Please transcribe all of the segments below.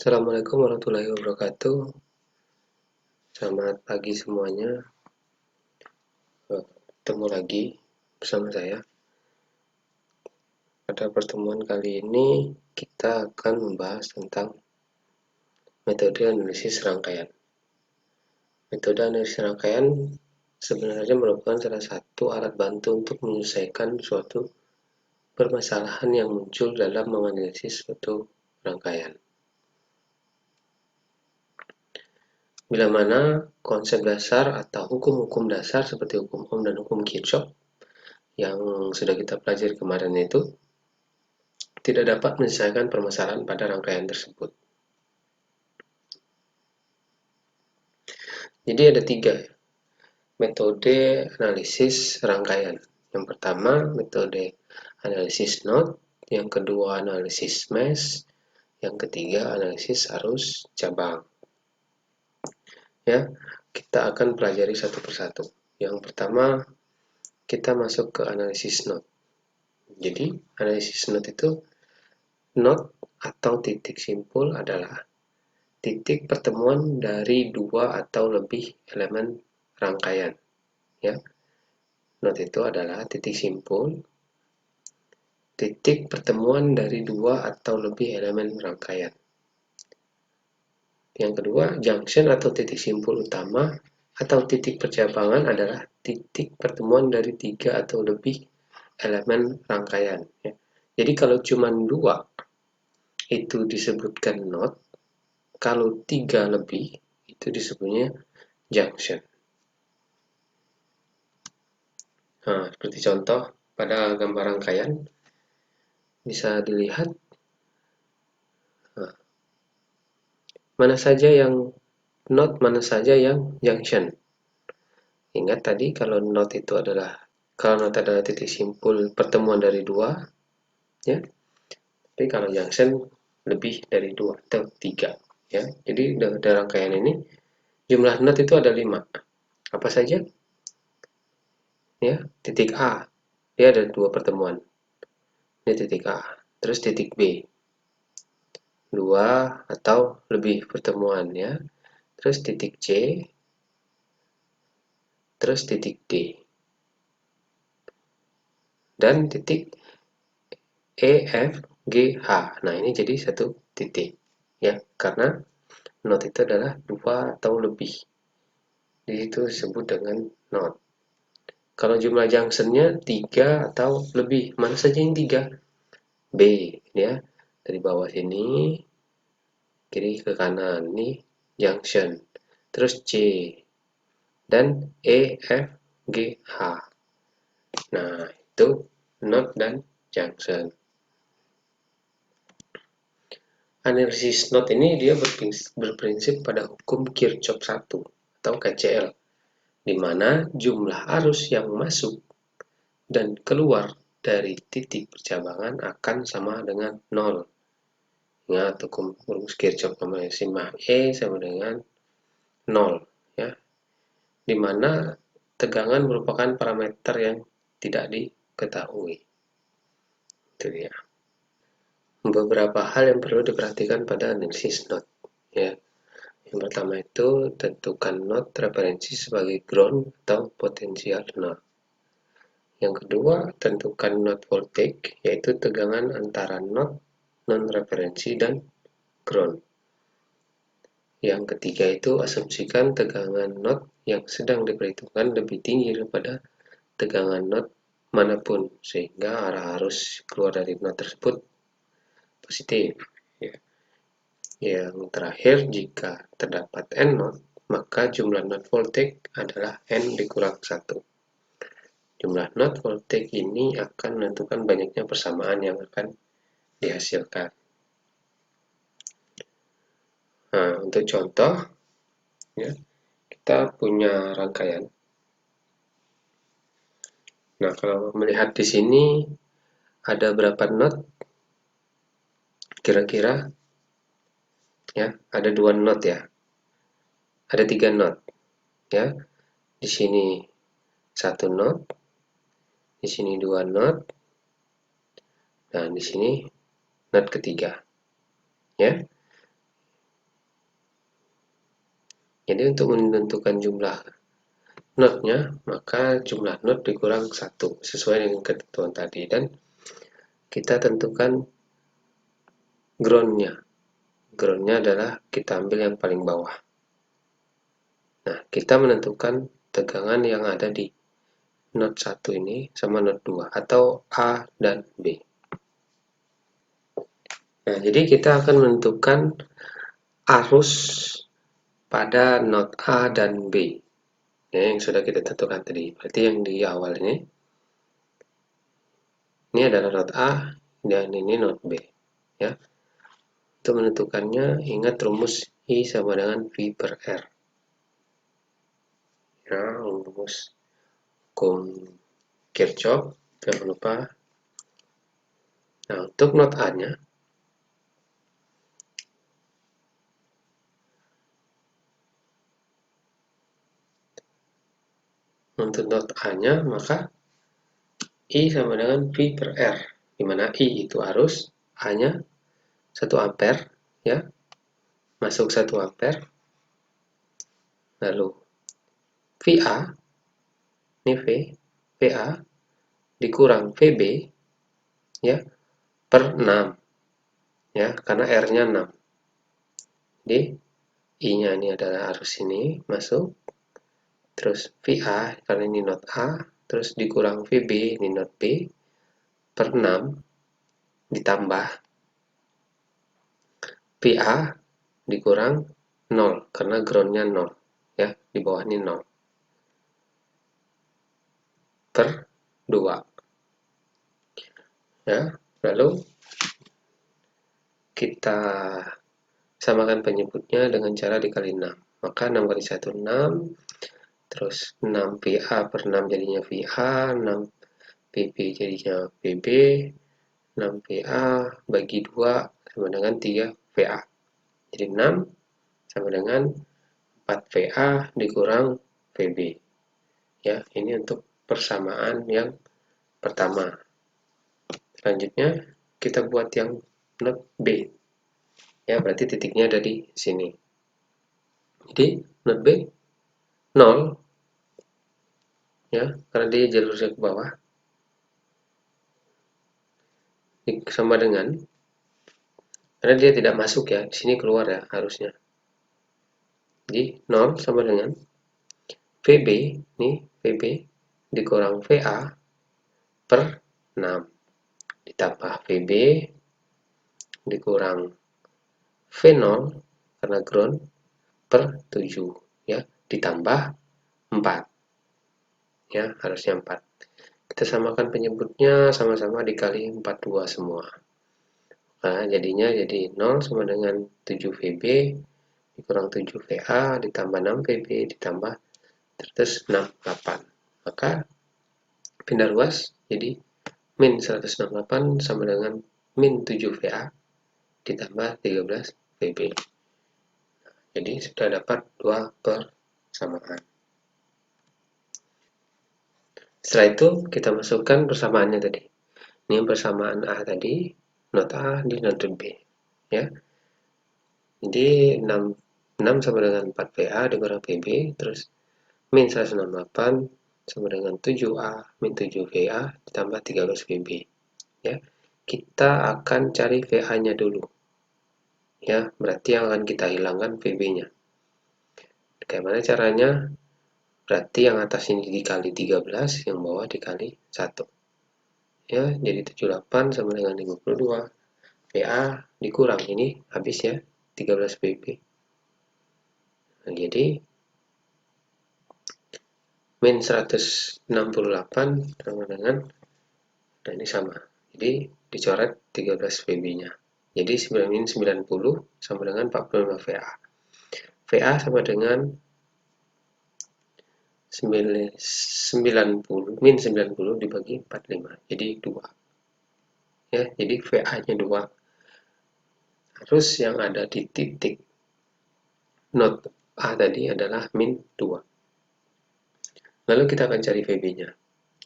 Assalamualaikum warahmatullahi wabarakatuh. Selamat pagi semuanya. Ketemu lagi bersama saya. Pada pertemuan kali ini kita akan membahas tentang metode analisis rangkaian. Metode analisis rangkaian sebenarnya merupakan salah satu alat bantu untuk menyelesaikan suatu permasalahan yang muncul dalam menganalisis suatu rangkaian. Bila mana konsep dasar atau hukum-hukum dasar seperti hukum Ohm dan hukum Kirchhoff yang sudah kita pelajari kemarin itu tidak dapat menyelesaikan permasalahan pada rangkaian tersebut. Jadi ada 3 metode analisis rangkaian. Yang pertama metode analisis node, yang kedua analisis mesh, yang ketiga analisis arus cabang. Ya, kita akan pelajari satu persatu. Yang pertama kita masuk ke analisis node. Jadi analisis node itu node atau titik simpul adalah titik pertemuan dari 2 atau lebih elemen rangkaian. Ya, node itu adalah titik simpul, titik pertemuan dari 2 atau lebih elemen rangkaian. Yang kedua, junction atau titik simpul utama atau titik percabangan adalah titik pertemuan dari 3 atau lebih elemen rangkaian. Ya. Jadi kalau cuma 2 itu disebutkan node, kalau 3 lebih itu disebutnya junction. Nah, seperti contoh pada gambar rangkaian bisa dilihat mana saja yang node, mana saja yang junction. Ingat tadi kalau node adalah titik simpul pertemuan dari 2, ya. Tapi kalau junction lebih dari 2 atau 3, ya. Jadi dari rangkaian ini jumlah node itu ada 5. Apa saja? Ya, titik A. Dia ada 2 pertemuan. Ini titik A. Terus titik B. 2 atau lebih pertemuan, ya. Terus titik C. Terus titik D. Dan titik E, F, G, H. Nah, ini jadi satu titik. Ya, karena node itu adalah 2 atau lebih. Di situ disebut dengan node. Kalau jumlah junctionnya 3 atau lebih, mana saja yang 3? B, ya. Dari bawah sini, kiri ke kanan, ini junction. Terus C, dan E, F, G, H. Nah, itu node dan junction. Analisis node ini dia berprinsip pada hukum Kirchhoff 1 atau KCL, di mana jumlah arus yang masuk dan keluar dari titik percabangan akan sama dengan 0. Ingat hukum rumus Kirchhoff sigma E sama dengan 0, ya. Di mana tegangan merupakan parameter yang tidak diketahui. Itu dia. Beberapa hal yang perlu diperhatikan pada analisis node, ya. Yang pertama itu tentukan node referensi sebagai ground atau potensial node. Yang kedua, tentukan node voltage, yaitu tegangan antara node non-referensi dan ground. Yang ketiga itu asumsikan tegangan node yang sedang diperhitungkan lebih tinggi daripada tegangan node manapun, sehingga arah arus keluar dari node tersebut positif. Ya. Yang terakhir, jika terdapat n node, maka jumlah node voltage adalah n dikurang 1. Jumlah node voltage ini akan menentukan banyaknya persamaan yang akan dihasilkan. Nah, untuk contoh, ya, kita punya rangkaian. Nah, kalau melihat di sini ada berapa node? Kira-kira, ya, ada 2 node, ya. Ada 3 node, ya. Di sini 1 node, di sini 2 node, dan di sini node ketiga, ya. Jadi untuk menentukan jumlah notnya, maka jumlah not dikurang 1 sesuai dengan ketentuan tadi, dan kita tentukan groundnya. Groundnya adalah kita ambil yang paling bawah. Nah, kita menentukan tegangan yang ada di not 1 ini sama not 2 atau A dan B. Nah, jadi kita akan menentukan arus pada not A dan B. Ya, yang sudah kita tentukan tadi. Berarti yang di awal ini adalah not A dan ini not B. Ya. Untuk menentukannya, ingat rumus I sama dengan V per R. Ya, rumus hukum Kirchhoff, jangan lupa. Nah, untuk not A-nya, maka I sama dengan V per R, di mana I itu arus, A-nya 1 ampere, ya, masuk 1 ampere, lalu VA, ini VA dikurang VB, ya, per 6, ya, karena R-nya 6. Jadi, I-nya ini adalah arus ini, masuk, terus VA, karena ini not A, terus dikurang VB, ini not B, per 6, ditambah VA dikurang 0, karena groundnya 0, ya, di bawah ini 0, per 2. Ya, lalu kita samakan penyebutnya dengan cara dikali 6. Maka 6 kali 1, 6. Terus 6 VA per 6 jadinya VA. 6 PB jadinya PB. 6 VA bagi 2 sama dengan 3 VA. Jadi 6 sama dengan 4 VA dikurang VB. Ya, ini untuk persamaan yang pertama. Selanjutnya kita buat yang not B. Ya, berarti titiknya ada di sini. Jadi not B 0, ya, karena dia jalurnya ke bawah, sama dengan, karena dia tidak masuk ya, di sini keluar ya harusnya. Jadi 0 sama dengan VB, nih VB dikurang VA per 6 ditambah VB dikurang V0 karena ground per 7, ya, ditambah 4, ya, harusnya 4. Kita samakan penyebutnya, sama-sama dikali 42 semua. Nah, jadinya jadi 0 sama dengan 7 VB dikurang 7 VA ditambah 6 VB ditambah terus 68. Maka pindah ruas jadi min 168 sama dengan min 7 VA ditambah 13 VB. Jadi sudah dapat 2 persamaan. Setelah itu kita masukkan persamaannya tadi. Ini persamaan A tadi, not A di not B, ya. Jadi 6 sama dengan 4 VA dikurang VB, terus min 168 sama dengan 7A min 7 VA ditambah 13 VB. Ya, kita akan cari VA-nya dulu. Ya, berarti yang akan kita hilangkan VB-nya. Bagaimana caranya? Berarti yang atas ini dikali 13, yang bawah dikali 1. Ya, jadi 78 sama dengan 52. VA dikurang ini habis ya, 13 VB. Nah, jadi min 168 sama dengan, nah ini sama. Jadi dicoret 13 VB-nya. Jadi 9 90 sama dengan 45 VA. VA sama dengan 90 min 90 dibagi 45. Jadi 2. Ya, jadi VA-nya 2. Arus yang ada di titik not A tadi adalah min 2. Lalu kita akan cari VB-nya.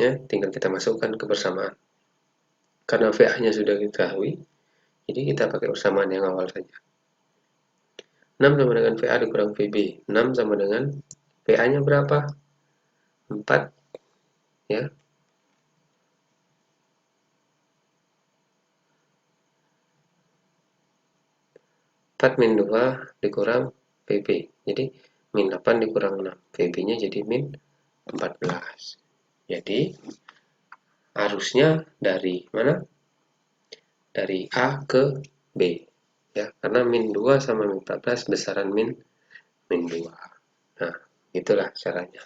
Ya, tinggal kita masukkan ke persamaan. Karena VA-nya sudah diketahui, jadi kita pakai persamaan yang awal saja. 6 sama dengan VA dikurang VB. 6 sama dengan VA-nya berapa? 4 ya. 4 min 2 dikurang VB. Jadi min 8 dikurang 6. VB-nya jadi min 14. Jadi arusnya dari mana? Dari A ke B. Ya, karena min 2 sama min 14 besaran min 2. Nah, itulah caranya.